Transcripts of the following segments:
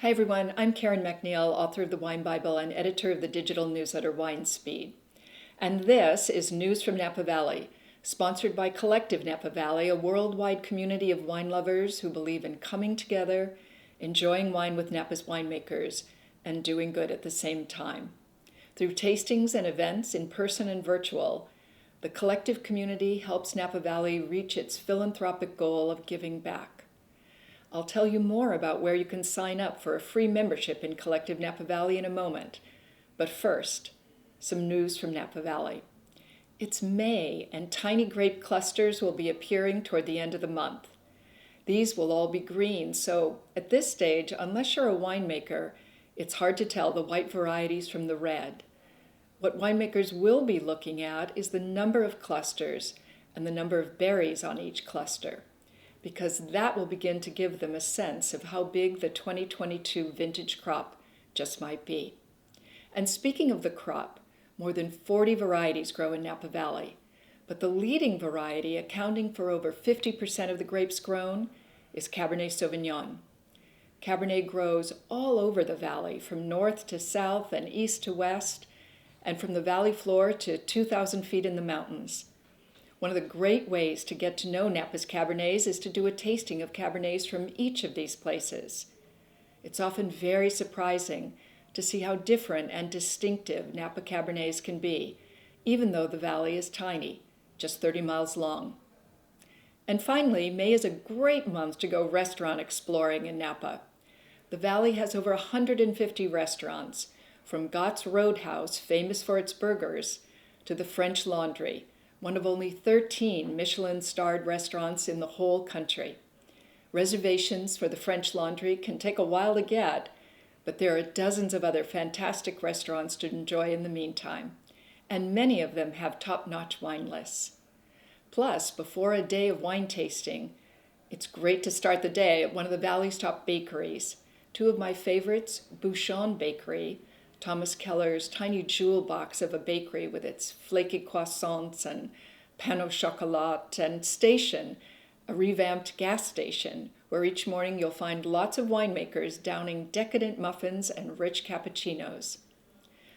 Hi everyone, I'm Karen MacNeil, author of the Wine Bible and editor of the digital newsletter Wine Speed. And this is News from Napa Valley, sponsored by Collective Napa Valley, a worldwide community of wine lovers who believe in coming together, enjoying wine with Napa's winemakers, and doing good at the same time. Through tastings and events, in person and virtual, the Collective community helps Napa Valley reach its philanthropic goal of giving back. I'll tell you more about where you can sign up for a free membership in Collective Napa Valley in a moment. But first, some news from Napa Valley. It's May, and tiny grape clusters will be appearing toward the end of the month. These will all be green, so at this stage, unless you're a winemaker, it's hard to tell the white varieties from the red. What winemakers will be looking at is the number of clusters and the number of berries on each cluster, because that will begin to give them a sense of how big the 2022 vintage crop just might be. And speaking of the crop, more than 40 varieties grow in Napa Valley, but the leading variety, accounting for over 50% of the grapes grown, is Cabernet Sauvignon. Cabernet grows all over the valley, from north to south and east to west, and from the valley floor to 2,000 feet in the mountains. One of the great ways to get to know Napa's Cabernets is to do a tasting of Cabernets from each of these places. It's often very surprising to see how different and distinctive Napa Cabernets can be, even though the valley is tiny, just 30 miles long. And finally, May is a great month to go restaurant exploring in Napa. The valley has over 150 restaurants, from Gott's Roadhouse, famous for its burgers, to the French Laundry, one of only 13 Michelin-starred restaurants in the whole country. Reservations for the French Laundry can take a while to get, but there are dozens of other fantastic restaurants to enjoy in the meantime, and many of them have top-notch wine lists. Plus, before a day of wine tasting, it's great to start the day at one of the valley's top bakeries. Two of my favorites, Bouchon Bakery, Thomas Keller's tiny jewel box of a bakery with its flaky croissants and pain au chocolat, and Station, a revamped gas station where each morning you'll find lots of winemakers downing decadent muffins and rich cappuccinos.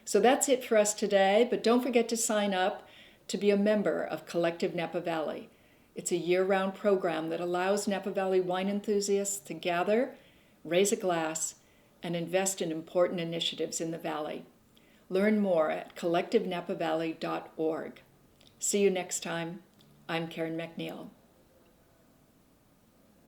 So that's it for us today, but don't forget to sign up to be a member of Collective Napa Valley. It's a year-round program that allows Napa Valley wine enthusiasts to gather, raise a glass, and invest in important initiatives in the valley. Learn more at collectivenapavalley.org. See you next time. I'm Karen MacNeil.